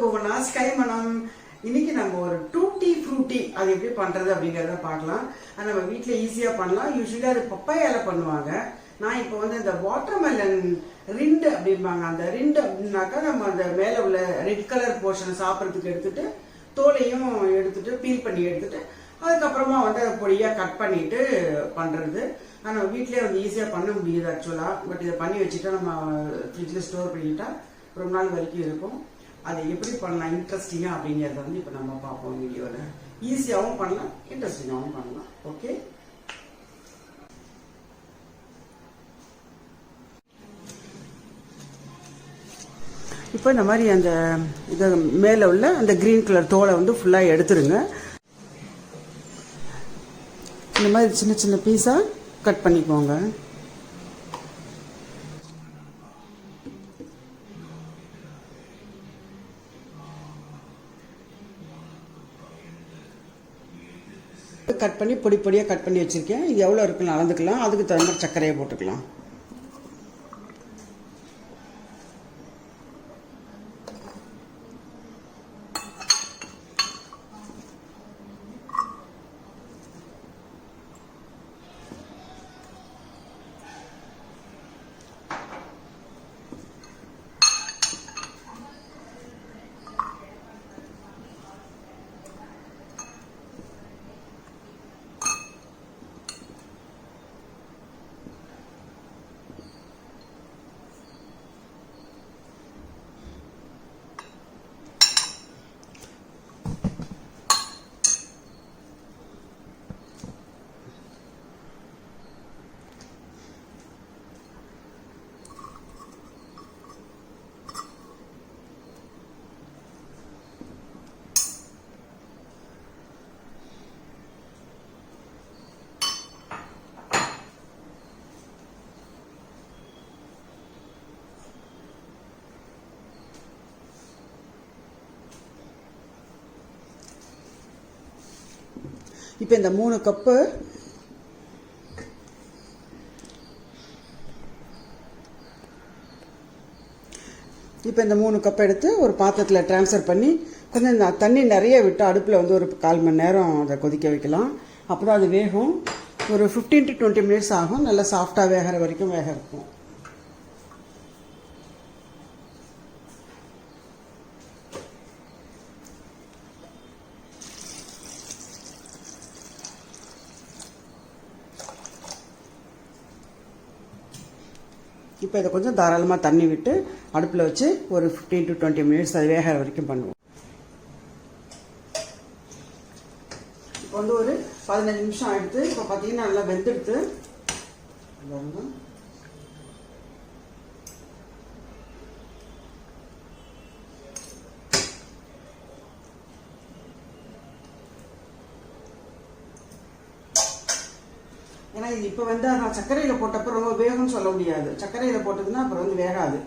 Bhuvana sky மனம். இன்னைக்கு நம்ம ஒரு டூட்டி ஃப்ரூட்டி அது எப்படி பண்றது அப்படிங்கறத பார்க்கலாம். அது நம்ம வீட்டில் ஈஸியா பண்ணலாம். யூஸ்வலி அது பப்பாயால பண்ணுவாங்க. நான் இப்போ வந்து இந்த வாட்டர்மெலன் ரிண்டு அப்படிம்பாங்க. அந்த ரிண்டு அப்படின்னாக்கா நம்ம அந்த மேல உள்ள ரெட் கலர் போர்ஷனை சாப்பிட்றதுக்கு எடுத்துட்டு தோலையும் எடுத்துட்டு பீல் பண்ணி எடுத்துட்டு அதுக்கப்புறமா வந்து அதை பொடியா கட் பண்ணிட்டு பண்றது. ஆனால் வீட்லயே வந்து ஈஸியா பண்ண முடியுது ஆக்சுவலா. பட் இதை பண்ணி வச்சுட்டா நம்ம ஃப்ரிட்ஜில் ஸ்டோர் பண்ணிட்டா ரொம்ப நாள் வரைக்கும் இருக்கும். அதை எப்படி பண்ணலாம் இன்ட்ரெஸ்டிங்கா அப்படிங்கறத வந்து இப்போ நம்ம பார்ப்போம் வீடியோல. ஈஸியாகவும் பண்ணலாம், இன்ட்ரெஸ்டிங்காகவும் பண்ணலாம். ஓகே, இப்போ இந்த மாதிரி அந்த இது மேலே உள்ள அந்த கிரீன் கலர் தோலை வந்து ஃபுல்லாக எடுத்துருங்க. இந்த மாதிரி சின்ன சின்ன பீஸாக கட் பண்ணிக்கோங்க. கட் பண்ணி பொடி பொடியாக கட் பண்ணி வச்சுருக்கேன். இது எவ்வளோ இருக்குன்னு அளந்துக்கலாம். அதுக்கு தகுந்த மாதிரி சர்க்கரையை போட்டுக்கலாம். இப்போ இந்த 3 கப்பு எடுத்து ஒரு பாத்திரத்தில் ட்ரான்ஸ்ஃபர் பண்ணி கொஞ்சம் தண்ணி நிறைய விட்டு அடுப்பில் வந்து ஒரு 1/4 மணி நேரம் அதை கொதிக்க வைக்கலாம். அப்போ தான் அது வேகும். ஒரு 15 to 20 மினிட்ஸ் ஆகும். நல்லா சாஃப்டாக வேகிற வரைக்கும் வேக இருக்கும். இப்போ இதை கொஞ்சம் தாராளமாக தண்ணி விட்டு அடுப்பில் வச்சு ஒரு 15 to 20 மினிட்ஸ் அது வேகிற வரைக்கும் பண்ணுவோம். இப்போ வந்து ஒரு 15 நிமிஷம் ஆகிடுது. இப்போ பார்த்தீங்கன்னா நல்லா வெந்துடுது. ஏன்னா இது இப்போ வந்து நான் சர்க்கரையில் போட்டப்போ ரொம்ப வேகம்னு சொல்ல முடியாது. சர்க்கரையில் போட்டதுன்னா அப்புறம் வந்து வேகாது.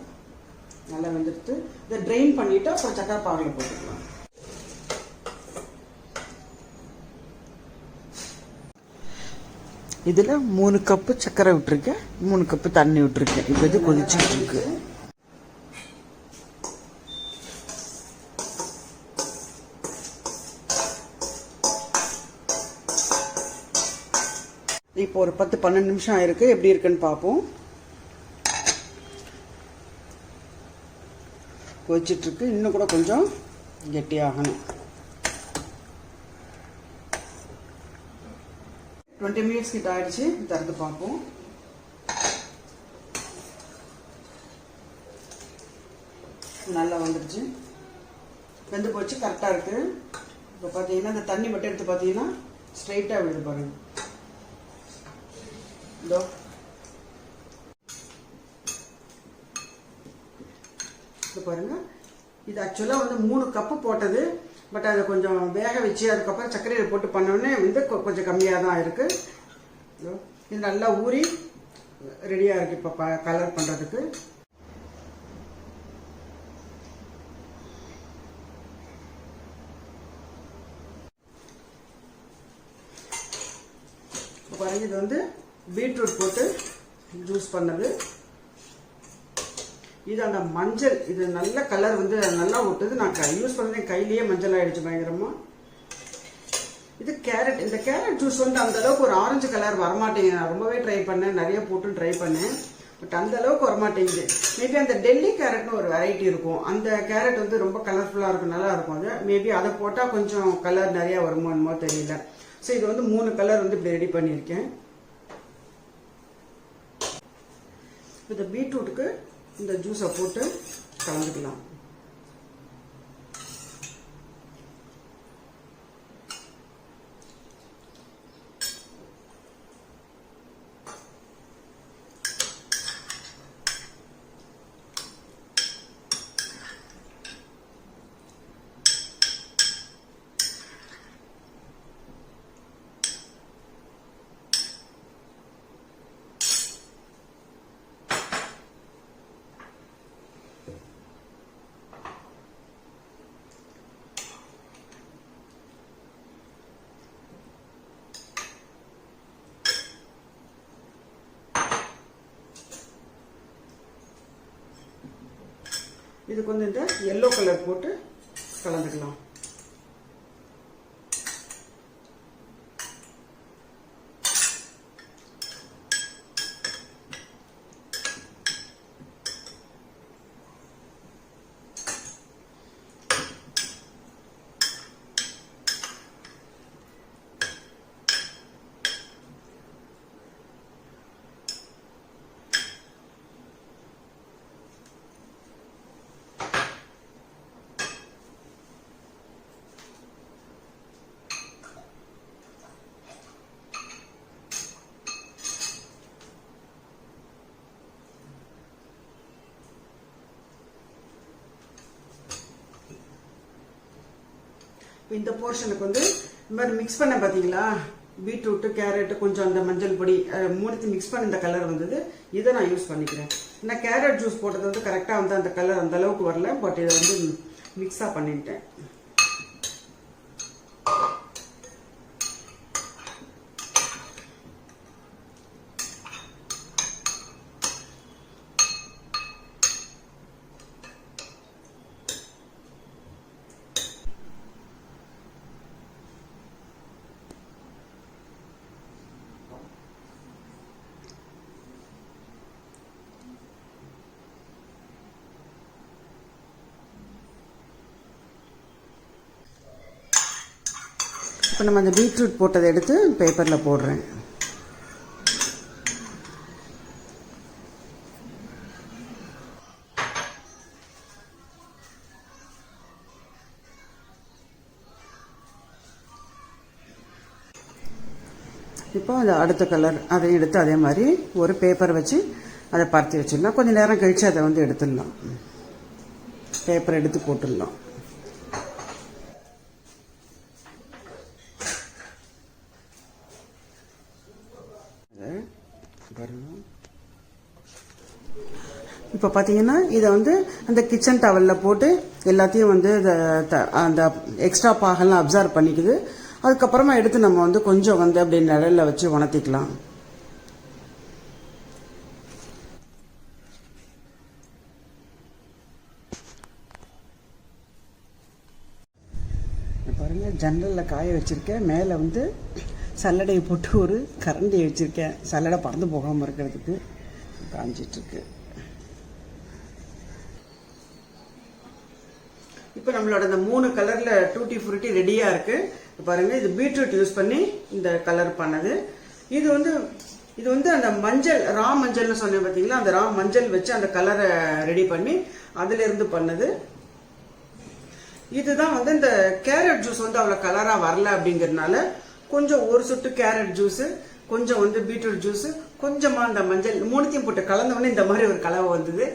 நல்லா வெந்துடுத்து இதை ட்ரெயின் பண்ணிவிட்டு அப்புறம் சர்க்கரை பாகில் போட்டுக்கலாம். இதில் 3 கப்பு சர்க்கரை விட்டுருக்கேன், 3 கப்பு தண்ணி விட்டுருக்கேன். இப்போ இது கொதிச்சுட்டு இருக்கு. இப்போ ஒரு 10-12 நிமிஷம் ஆயிருக்கு. எப்படி இருக்குன்னு பார்ப்போம். கொதிச்சிட்டு இருக்கு. இன்னும் கூட கொஞ்சம் கெட்டியாகணும். 20 மினிட்ஸ் கிட்ட ஆயிடுச்சு. திறந்து பார்ப்போம். நல்லா வந்துடுச்சு. வெந்து போச்சு. கரெக்டாக இருக்கு. இப்போ பார்த்தீங்கன்னா இந்த தண்ணி மட்டும் எடுத்து பார்த்தீங்கன்னா ஸ்ட்ரைட்டாக விழுது பாருங்க. இதோ இது பாருங்க. இது ஆக்சுவலாக வந்து 3 கப்பு போட்டது. பட் அதை கொஞ்சம் வேக வச்சு அதுக்கப்புறம் சர்க்கரையில் போட்டு பண்ணோடனே வந்து கொஞ்சம் கம்மியாக தான் இருக்கு. இது நல்லா ஊறி ரெடியாக இருக்கு இப்போ கலர் பண்ணுறதுக்கு. பாருங்க, இது வந்து பீட்ரூட் போட்டு ஜூஸ் பண்ணது. இது அந்த மஞ்சள், இது நல்ல கலர் வந்து நல்லா ஒட்டுது. நான் யூஸ் பண்ணேன், கையிலேயே மஞ்சள் ஆயிடுச்சு பயங்கரமா. இது கேரட். இந்த கேரட் ஜூஸ் வந்து அந்த அளவுக்கு ஒரு ஆரஞ்சு கலர் வரமாட்டேங்குது. நான் ரொம்பவே ட்ரை பண்ணேன், நிறைய போட்டு ட்ரை பண்ணேன், பட் அந்த அளவுக்கு வரமாட்டேங்குது. மேபி அந்த டெல்லி கேரட்னு ஒரு வெரைட்டி இருக்கும், அந்த கேரட் வந்து ரொம்ப கலர்ஃபுல்லாக இருக்கும், நல்லா இருக்கும். அது மேபி அதை போட்டால் கொஞ்சம் கலர் நிறையா வருமோ என்னமோ தெரியல. ஸோ இது வந்து 3 கலர் வந்து இப்படி ரெடி பண்ணியிருக்கேன். இந்த பீட்ரூட்டுக்கு இந்த ஜூஸை போட்டு கலந்துக்கலாம். இதுக்கு வந்து இந்த எல்லோ கலர் போட்டு கலந்துக்கலாம். இந்த போர்ஷனுக்கு வந்து இந்த மாதிரி மிக்ஸ் பண்ண பார்த்தீங்களா, பீட்ரூட்டு கேரட்டு கொஞ்சம் அந்த மஞ்சள் பொடி மூணுத்தையும் மிக்ஸ் பண்ண இந்த கலர் வந்தது. இதை நான் யூஸ் பண்ணிக்கிறேன். நான் கேரட் ஜூஸ் போட்டது வந்து கரெக்டாக வந்து அந்த கலர் அந்த அளவுக்கு வரல, பட் இதை வந்து மிக்ஸாக பண்ணிட்டேன். இப்போ நம்ம அந்த பீட்ரூட் போட்டதை எடுத்து பேப்பரில் போடுறேன். இப்போ அந்த அடுத்த கலர் அதை எடுத்து அதே மாதிரி ஒரு பேப்பர் வச்சு அதை பருத்தி வச்சிடலாம். கொஞ்சம் நேரம் கழித்து அதை வந்து எடுத்துடலாம், பேப்பர் எடுத்து போட்டுடலாம். இப்போ பார்த்தீங்கன்னா இதை வந்து அந்த கிச்சன் டவலில் போட்டு எல்லாத்தையும் வந்து அந்த எக்ஸ்ட்ரா பாகெல்லாம் அப்சர்வ் பண்ணிக்குது. அதுக்கப்புறமா எடுத்து நம்ம வந்து கொஞ்சம் வந்து அப்படி நிழலில் வச்சு உணர்த்திக்கலாம். பாருங்கள், ஜன்னலில் காய வச்சுருக்கேன். மேலே வந்து சல்லடையை போட்டு ஒரு கரண்டியை வச்சுருக்கேன், சல்லடை பறந்து போகாமல் இருக்கிறதுக்கு. காஞ்சிட்ருக்கு. இப்போ நம்மளோட இந்த 3 கலரில் டூட்டி ஃப்ரூட்டி ரெடியாக இருக்குது. பாருங்கள், இது பீட்ரூட் யூஸ் பண்ணி இந்த கலர் பண்ணது. இது வந்து அந்த மஞ்சள், ரா மஞ்சள்னு சொன்னேன் பார்த்தீங்களா, அந்த ரா மஞ்சள் வச்சு அந்த கலரை ரெடி பண்ணி அதிலிருந்து பண்ணது. இதுதான் வந்து இந்த கேரட் ஜூஸ் வந்து அவ்வளோ கலராக வரல அப்படிங்கிறதுனால கொஞ்சம் ஒரு சொட்டு கேரட் ஜூஸு, கொஞ்சம் வந்து பீட்ரூட் ஜூஸு, கொஞ்சமாக அந்த மஞ்சள் மூணுத்தையும் போட்டு கலந்தவொடனே இந்த மாதிரி ஒரு கலர் வந்தது.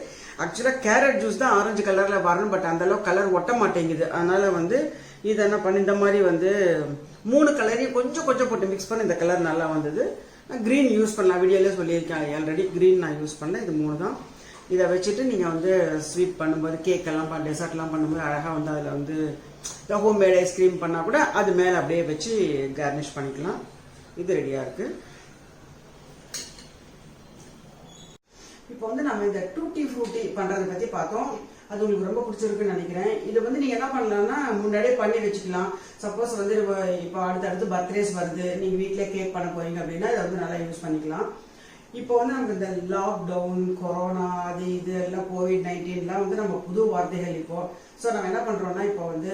ஆக்சுவலாக கேரட் ஜூஸ் தான் ஆரஞ்சு கலரில் வரணும், பட் அந்தளவுக்கு கலர் ஒட்ட மாட்டேங்குது. அதனால் வந்து இதை என்ன பண்ணி இந்த மாதிரி வந்து 3 கலரையும் கொஞ்சம் கொஞ்சம் போட்டு மிக்ஸ் பண்ணி இந்த கலர் நல்லா வந்தது. நான் க்ரீன் யூஸ் பண்ணலாம், வீடியோலே சொல்லியிருக்கேன் ஆல்ரெடி. க்ரீன் நான் யூஸ் பண்ணேன். இது 3 தான். இதை வச்சுட்டு நீங்கள் வந்து ஸ்வீட் பண்ணும்போது, கேக்கெல்லாம் டெசர்ட்லாம் பண்ணும்போது அழகாக வந்து அதில் வந்து ஹோம்மேட் ஐஸ்கிரீம் பண்ணால் கூட அது மேலே அப்படியே வச்சு கார்னிஷ் பண்ணிக்கலாம். இது ரெடியாக இருக்குது. இப்போ வந்து நம்ம இந்த டூட்டி ஃப்ரூட்டி பண்றதை பத்தி பார்த்தோம். அது உங்களுக்கு ரொம்ப பிடிச்சிருக்குன்னு நினைக்கிறேன். இது வந்து நீங்க என்ன பண்ணலாம்னா முன்னாடியே பண்ணி வச்சுக்கலாம். சப்போஸ் வந்து இப்போ அடுத்தடுத்து பர்த்டேஸ் வருது, நீங்க வீட்லயே கேக் பண்ண போறீங்க அப்படின்னா இதை வந்து நல்லா யூஸ் பண்ணிக்கலாம். இப்போ வந்து நமக்கு இந்த லாக்டவுன், கொரோனா, அது இது எல்லாம் COVID-19 வந்து நம்ம புது வார்த்தைகள் இப்போ. ஸோ நம்ம என்ன பண்றோம்னா இப்போ வந்து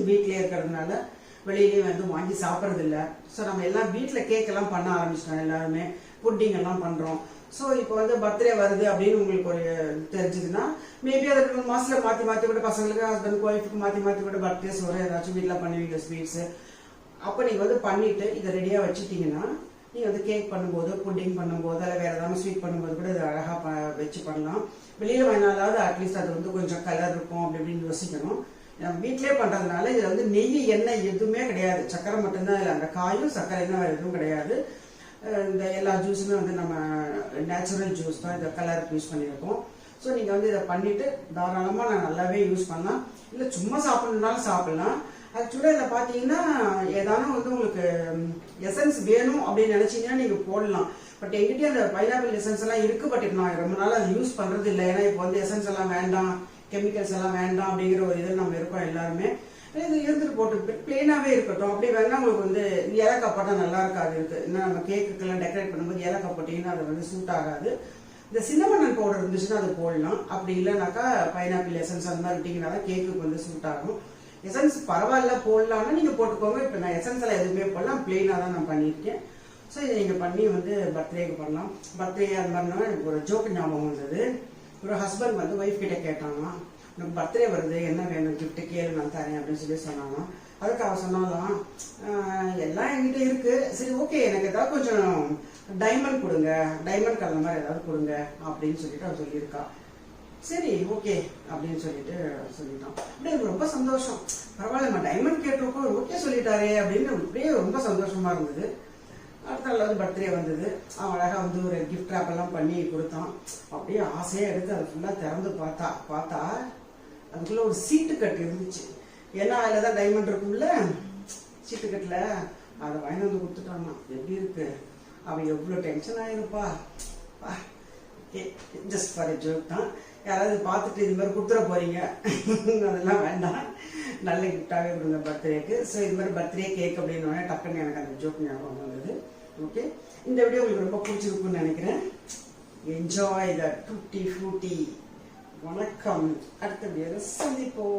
வீட்லயே இருக்கிறதுனால வெளியிலேயே வந்து வாங்கி சாப்பிட்றது இல்லை. ஸோ நம்ம எல்லாம் வீட்டில் கேக் எல்லாம் பண்ண ஆரம்பிச்சிட்டோம். எல்லாருமே புட்டிங் எல்லாம் பண்றோம். ஸோ இப்போ வந்து பர்த்டே வருது அப்படின்னு உங்களுக்கு ஒரு தெரிஞ்சதுன்னா மேபி அதை 2 மாசத்துல மாத்தி கூட பசங்களுக்கு, ஹஸ்பண்ட், ஒய்ஃபுக்கு மாத்தி கூட பர்த்டேஸ் வரும். ஏதாச்சும் வீட்டில் பண்ணுவீங்க ஸ்வீட்ஸ். அப்போ நீங்க வந்து பண்ணிட்டு இதை ரெடியா வச்சுட்டீங்கன்னா நீங்க வந்து கேக் பண்ணும்போது, புட்டிங் பண்ணும்போது, அல்ல வேற ஏதாவது ஸ்வீட் பண்ணும்போது கூட இது அழகா வச்சு பண்ணலாம். வெளியில வேணாலாவது அட்லீஸ்ட் அது வந்து கொஞ்சம் கலர் இருக்கும் அப்படி இப்படின்னு யோசிக்கணும். நம்ம வீட்லயே பண்றதுனால இதுல வந்து நெய், எண்ணெய் எதுவுமே கிடையாது. சக்கரை மட்டும்தான் இல்லை, அந்த காயும் சர்க்கரை தான், எதுவும் கிடையாது. இந்த எல்லா ஜூஸுமே வந்து நம்ம நேச்சுரல் ஜூஸ் தான், இந்த கலருக்கு யூஸ் பண்ணியிருக்கோம். ஸோ நீங்க வந்து இதை பண்ணிட்டு தாராளமா நான் நல்லாவே யூஸ் பண்ணலாம். இல்லை சும்மா சாப்பிடணும்னாலும் சாப்பிடலாம். ஆக்சுவலா இதில் பார்த்தீங்கன்னா ஏதானும் வந்து உங்களுக்கு எசன்ஸ் வேணும் அப்படின்னு நினைச்சீங்கன்னா நீங்க போடலாம். பட் எங்கிட்டே அந்த பைனாப்பிள் எசன்ஸ் எல்லாம் இருக்கு. பட் நான் ரொம்ப நாள் அதை யூஸ் பண்றது இல்லை. ஏன்னா இப்போ வந்து எசன்ஸ் எல்லாம் வேண்டாம், கெமிக்கல்ஸ் எல்லாம் வேண்டாம் அப்படிங்கிற ஒரு இதில் நம்ம இருக்கோம் எல்லாருமே. இது இருந்துட்டு போட்டு பிளெயினாவே இருக்கட்டும். அப்படி வேணா உங்களுக்கு வந்து ஏலக்காய் போட்டா நல்லா இருக்காது. இருக்கு இன்னும் நம்ம கேக்குக்கெல்லாம் டெக்கரேட் பண்ணும்போது ஏலக்காய் போட்டீங்கன்னா அது வந்து சூட் ஆகாது. இந்த சின்னமண்ணன் பவுடர் இருந்துச்சுன்னா அது போடலாம். அப்படி இல்லைனாக்கா பைனாப்பிள் எசன்ஸ் அந்த மாதிரி விட்டீங்கன்னா தான் கேக்குக்கு வந்து சூட் ஆகும். எசன்ஸ் பரவாயில்ல போடலாம்னா நீங்க போட்டுக்கோங்க. இப்போ நான் எசன்ஸ் எல்லாம் எதுவுமே போடலாம், பிளெயினா தான் நான் பண்ணியிருக்கேன். ஸோ இதை நீங்க பண்ணி வந்து பர்த்டேக்கு பண்ணலாம். பர்த்டே அந்த மாதிரினா எனக்கு ஒரு ஜோக்கு ஞாபகம் வந்தது. ஒரு ஹஸ்பண்ட் வந்து ஒய்ஃப் கிட்ட கேட்டாங்க, நம்ம பர்த்டே வருது, என்ன வேணும் கிஃப்ட் கேளு, நான் தரேன் அப்படின்னு சொல்லி சொன்னாங்க. அதுக்கு அவ சொன்னாலாம், எல்லாம் என்கிட்ட இருக்கு, சரி ஓகே எனக்கு ஏதாவது கொஞ்சம் டைமண்ட் கொடுங்க, டைமண்ட் கலர் மாதிரி ஏதாவது கொடுங்க அப்படின்னு சொல்லிட்டு அவ சொல்லியிருக்கா. சரி ஓகே அப்படின்னு சொல்லிட்டு சொல்லிட்டான். அப்படியே எனக்கு ரொம்ப சந்தோஷம். பரவாயில்ல, நம்ம டைமண்ட் கேட்டிருக்கோம், ஓகே சொல்லிட்டாரே அப்படின்னு அப்படியே ரொம்ப சந்தோஷமா இருந்தது. அடுத்த நாள் வந்து பர்த்டே வந்தது. அவன் அழகா வந்து ஒரு கிஃப்ட் ராப் எல்லாம் பண்ணி கொடுத்தான். அப்படியே ஆசையா எடுத்து அதை ஃபுல்லா திறந்து பார்த்தா அதுக்குள்ள ஒரு சீட்டு கட்டு இருந்துச்சு. ஏன்னா அதுலதான் டைமண்ட் இருக்கும்ல, சீட்டு கட்டுல அதை வாங்கி வந்து கொடுத்துட்டான்னா எப்படி இருக்கு. அவன் எவ்வளவு டென்ஷன் ஆயிருப்பா. ஜஸ்ட் ஃபார் எ ஜோக் தான். யாராவது பார்த்துட்டு இது மாதிரி கொடுத்துட போறீங்க அதெல்லாம் வேண்டாம், நல்ல கிஃப்டாகவே கொடுங்க பர்த்டேக்கு. ஸோ இது மாதிரி பர்த்டே கேக் அப்படின்னு டக்குன்னு எனக்கு அந்த ஜோக் ஞாபகம் வந்தது. ஓகே, இந்த வீடியோ உங்களுக்கு ரொம்ப பிடிச்சிருக்குன்னு நினைக்கிறேன். Enjoy the tutti frutti. வணக்கம், அடுத்த வீடியோவில் சந்திப்போம்.